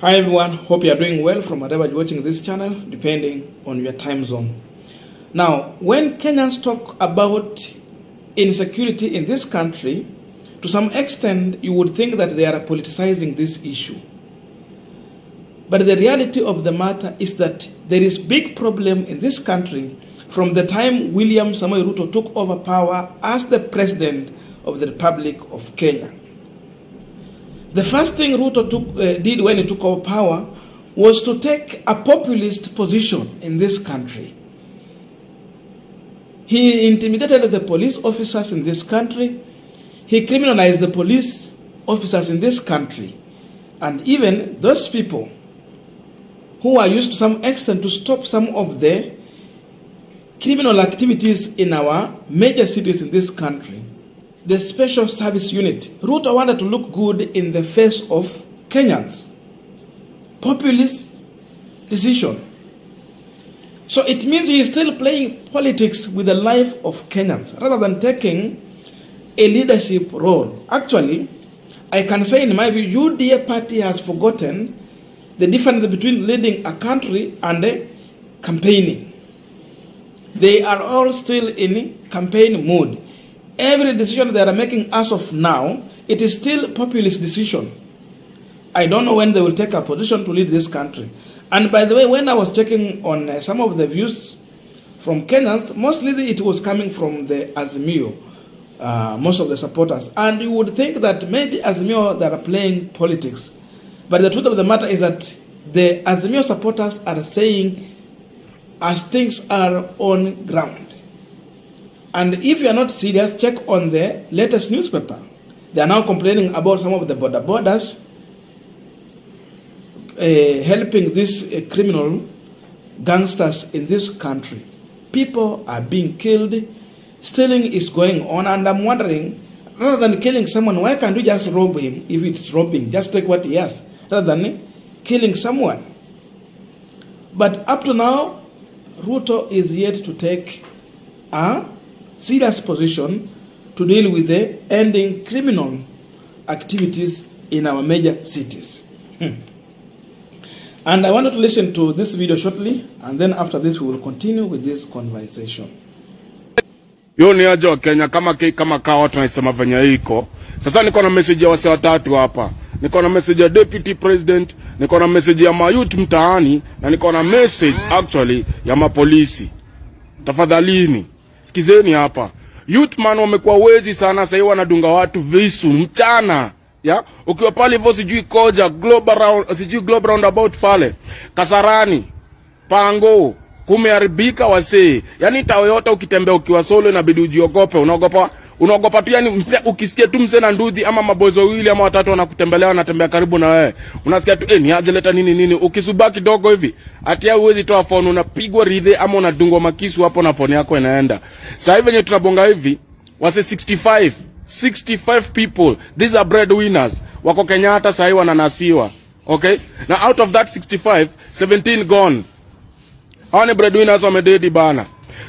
Hi everyone, hope you are doing well from wherever you're watching this channel, depending on your time zone. Now, when Kenyans talk about insecurity in this country, to some extent you would think that they are politicizing this issue. But the reality of the matter is that there is big problem in this country from the time William Samoei Ruto took over power as the president of the Republic of Kenya. The first thing Ruto did when he took over power was to take a populist position in this country. He intimidated the police officers in this country. He criminalized the police officers in this country. And even those people who are used to some extent to stop some of the criminal activities in our major cities in this country. The Special Service Unit. Ruto wanted to look good in the face of Kenyans. Populist decision. So it means he is still playing politics with the life of Kenyans rather than taking a leadership role. Actually, I can say in my view, UDA party has forgotten the difference between leading a country and campaigning. They are all still in campaign mode. Every decision they are making as of now, it is still populist decision. I don't know when they will take a position to lead this country. And by the way, when I was checking on some of the views from Kenyans, mostly it was coming from the Azimio, most of the supporters. And you would think that maybe Azimio, they are playing politics. But the truth of the matter is that the Azimio supporters are saying as things are on ground. And if you are not serious, check on the latest newspaper. They are now complaining about some of the borders helping these criminal gangsters in this country. People are being killed. Stealing is going on. And I'm wondering, rather than killing someone, why can't we just rob him? If it's robbing, just take what he has, rather than killing someone. But up to now, Ruto is yet to take a serious position to deal with the ending criminal activities in our major cities. And I wanted to listen to this video shortly, and then after this we will continue with this conversation. Yo ni aje wa Kenya kama kawa tunasema venye iko. Sasa niko na message ya wase watatu hapa. Niko na message ya deputy president, niko na message ya mayouth mtaani, na niko na message actually ya mapolisi. Tafadhalini sikizeni hapa. Youth man wamekuwa wezi sana, sasa hivi wanadunga watu visu mchana. Ya, ukiwa pale hivyo sijui koja global roundabout pale Kasarani Pango kumeharibika wasee. Yani Toyota ukitembea ukiwa solo inabidi ujiogope. Unaogopa tu, yani ukisikia tu mzee na ndudhi ama mabozo wawili ama watatu wanakutembelea wanatembea karibu na wewe, unasikia tu ni aje leta nini. Ukisubaki kidogo hivi ati huwezi toa phone, unapigwa ridhe ama unadungwa makisu hapo na phone yako inaenda. Sasa hivi wenye tunabonga hivi wase 65 people, these are breadwinners wako Kenyatta sasa hivi wananasiwa. Okay, now out of that 65, 17 gone. Hao ni breadwinners wamededi bana.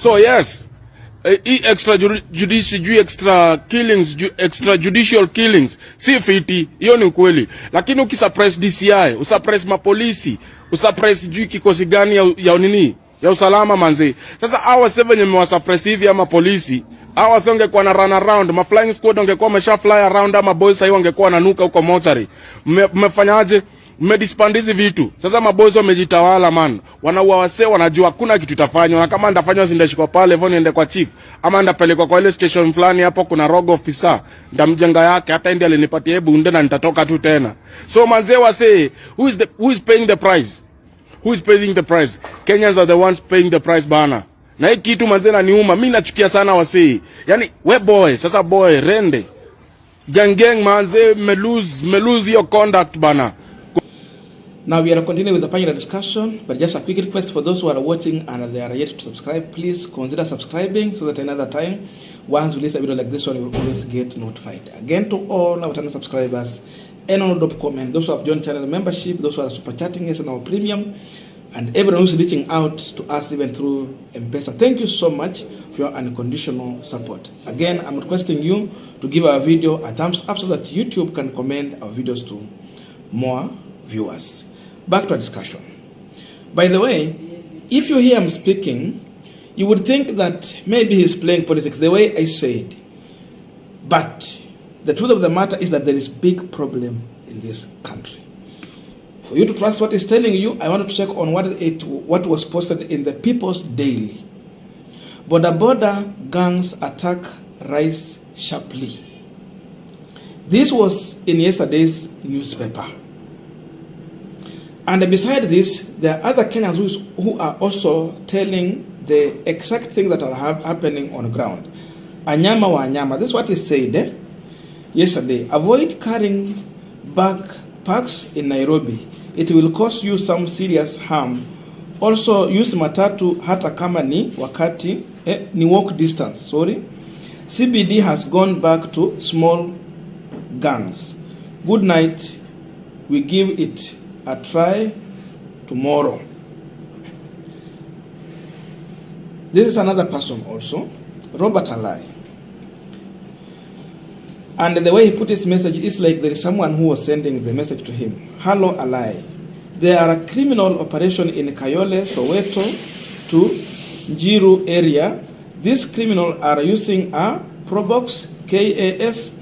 So yes, extrajudicial killings si fiti, hiyo ni ukweli. Lakini ukisuppress DCI, usuppress mapolisi, usuppress kikosi gani ya nini ya usalama manzi. Sasa hawa 7 nimewasuppress hivi ama polisi, hawa singekuwa na run around, ma flying squad wangekuwa wamesha fly around, ama boys sasa wangekuwa nanuka huko mochari. Mmefanyaje? Mmedispandizi vitu. Sasa maboys wamejitawala man. Wanaua wase, wanajua hakuna kitu itafanywa. Na kama ndafanywa sindashikwa pale hivyo niende kwa chief, ama ndapelekwa kwa ile station fulani hapo kuna rogue officer, ndamjenga yake hata ndiye alinipatia hebu unde na nitatoka tu tena. So manze wase, who is paying the price? Who is paying the price? Kenyans are the ones paying the price bana. Na hii kitu manze na niuma, mimi nachukia sana wase. Yani we boy, sasa boy rende. Gang manze me lose your conduct bana. Now we are continuing with the panel discussion, but just a quick request for those who are watching and they are yet to subscribe, please consider subscribing so that another time, once we release a video like this one, you will always get notified. Again, to all our channel subscribers, and all top comment, those who have joined channel membership, those who are super chatting us on our premium, and everyone who's reaching out to us even through M-Pesa, thank you so much for your unconditional support. Again, I'm requesting you to give our video a thumbs up so that YouTube can recommend our videos to more viewers. back to our discussion. By the way, if you hear him speaking, you would think that maybe he's playing politics, the way I said. But the truth of the matter is that there is big problem in this country. For you to trust what he's telling you, I want to check on what was posted in the People's Daily. Border gangs attack rise sharply. This was in yesterday's newspaper. And beside this, there are other Kenyans who are also telling the exact things that are happening on the ground. Anyama wa anyama. This is what he said yesterday. Avoid carrying backpacks in Nairobi. It will cause you some serious harm. Also, use matatu hata kama ni wakati ni walk distance. Sorry. CBD has gone back to small gangs. Good night. We give it a try tomorrow. This is another person also, Robert Alai. And the way he put his message is like there is someone who was sending the message to him. Hello, Alai. There are a criminal operation in Kayole, Soweto to Njiru area. These criminals are using a Probox KAS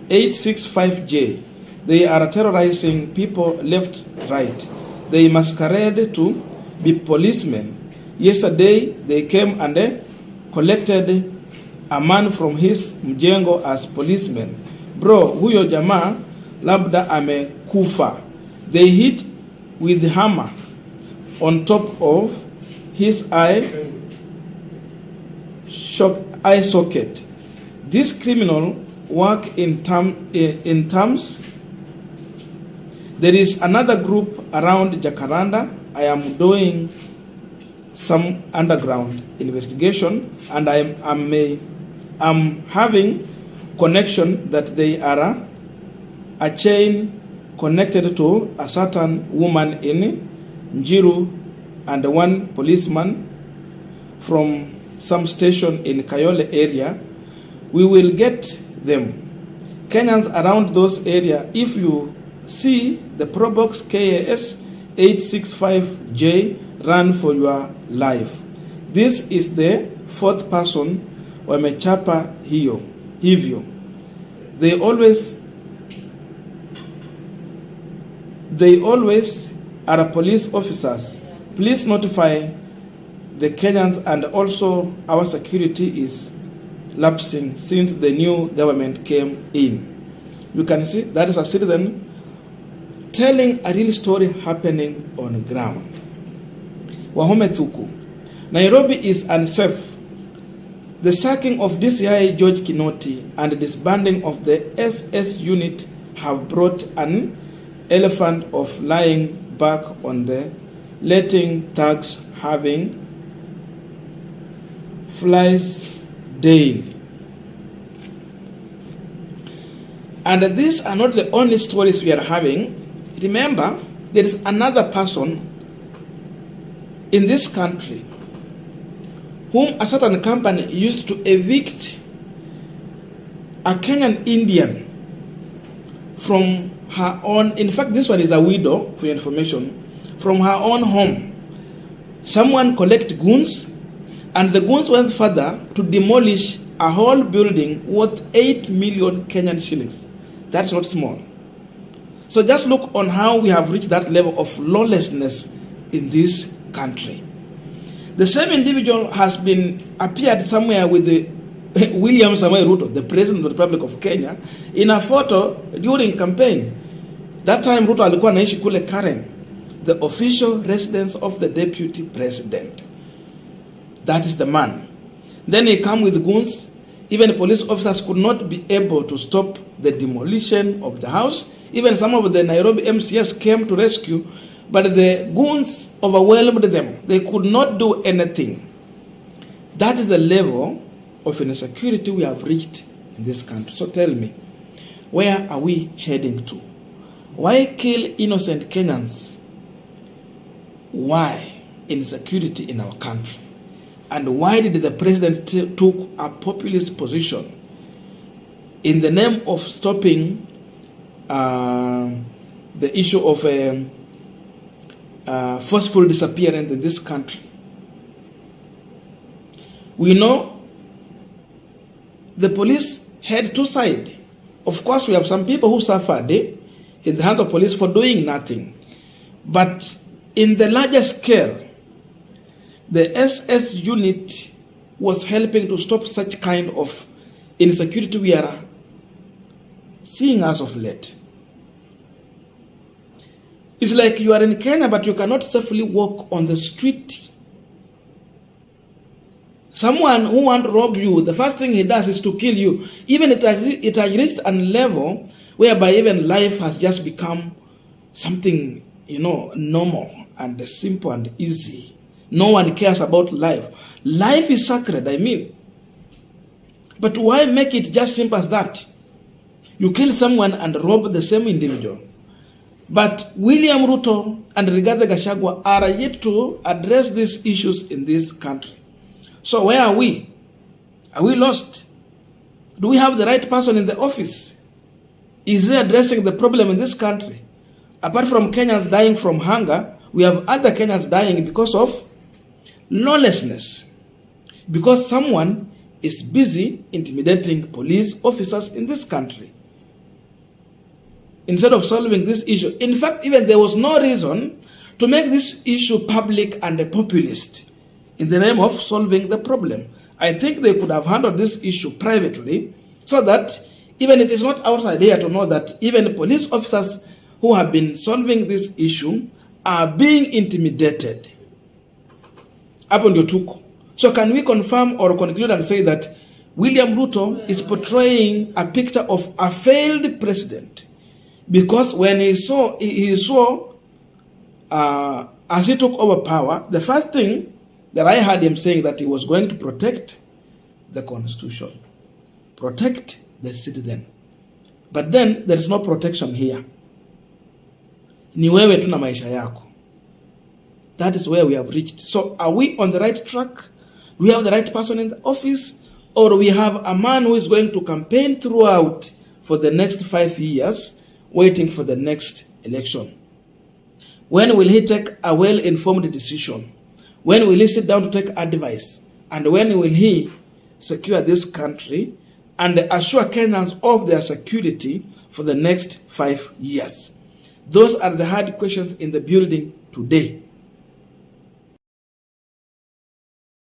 865J. They are terrorizing people left, right. They masquerade to be policemen. Yesterday, they came and collected a man from his mjengo as policeman. Bro, huyo jamaa labda amekufa. They hit with the hammer on top of his eye socket. This criminal work in terms. There is another group around Jacaranda. I am doing some underground investigation, and I'm having connection that they are a chain connected to a certain woman in Njiru and one policeman from some station in Kayole area. We will get them. Kenyans around those area, if you see the Probox KAS 865J, run for your life. This is the fourth person wamechapa hivyo. They always are police officers. Please notify the Kenyans, and also our security is lapsing since the new government came in. You can see that is a citizen telling a real story happening on the ground. Wahome Tuku. Nairobi is unsafe. The sacking of DCI George Kinoti and the disbanding of the SS unit have brought an elephant of lying back on the letting thugs having flies daily. And these are not the only stories we are having. Remember, there is another person in this country whom a certain company used to evict a Kenyan Indian from her own. In fact, this one is a widow, for your information, from her own home. Someone collect goons, and the goons went further to demolish a whole building worth 8 million Kenyan shillings. That's not small. So just look on how we have reached that level of lawlessness in this country. The same individual has appeared somewhere with the William Samoei Ruto, the President of the Republic of Kenya, in a photo during campaign. That time Ruto alikuwa anaishi kule Karen, the official residence of the Deputy President. That is the man. Then he came with goons. Even the police officers could not be able to stop the demolition of the house. Even some of the Nairobi MCS came to rescue, but the goons overwhelmed them. They could not do anything. That is the level of insecurity we have reached in this country. So tell me, where are we heading to? Why kill innocent Kenyans? Why insecurity in our country? And why did the president took a populist position in the name of stopping the issue of forceful disappearance in this country. We know the police had two sides. Of course, we have some people who suffered in the hands of police for doing nothing. But in the larger scale, the SS unit was helping to stop such kind of insecurity we are seeing as of late. It's like you are in Kenya, but you cannot safely walk on the street. Someone who wants to rob you, the first thing he does is to kill you. Even it has reached a level whereby even life has just become something, normal and simple and easy. No one cares about life. Life is sacred, I mean. But why make it just simple as that? You kill someone and rob the same individual. But William Ruto and Gachagua are yet to address these issues in this country. So where are we? Are we lost? Do we have the right person in the office? Is he addressing the problem in this country? Apart from Kenyans dying from hunger, we have other Kenyans dying because of lawlessness. Because someone is busy intimidating police officers in this country, instead of solving this issue. In fact, even there was no reason to make this issue public and populist in the name of solving the problem. I think they could have handled this issue privately, so that even it is not outside here to know that even police officers who have been solving this issue are being intimidated. So can we confirm or conclude and say that William Ruto is portraying a picture of a failed president? Because when he saw as he took over power, the first thing that I heard him saying that he was going to protect the constitution, protect the citizen. But then there is no protection here. Ni wewe tu na maisha yako. That is where we have reached. So are we on the right track? Do we have the right person in the office? Or do we have a man who is going to campaign throughout for the next 5 years, waiting for the next election? When will he take a well-informed decision? When will he sit down to take advice? And when will he secure this country and assure Kenyans of their security for the next 5 years? Those are the hard questions in the building today.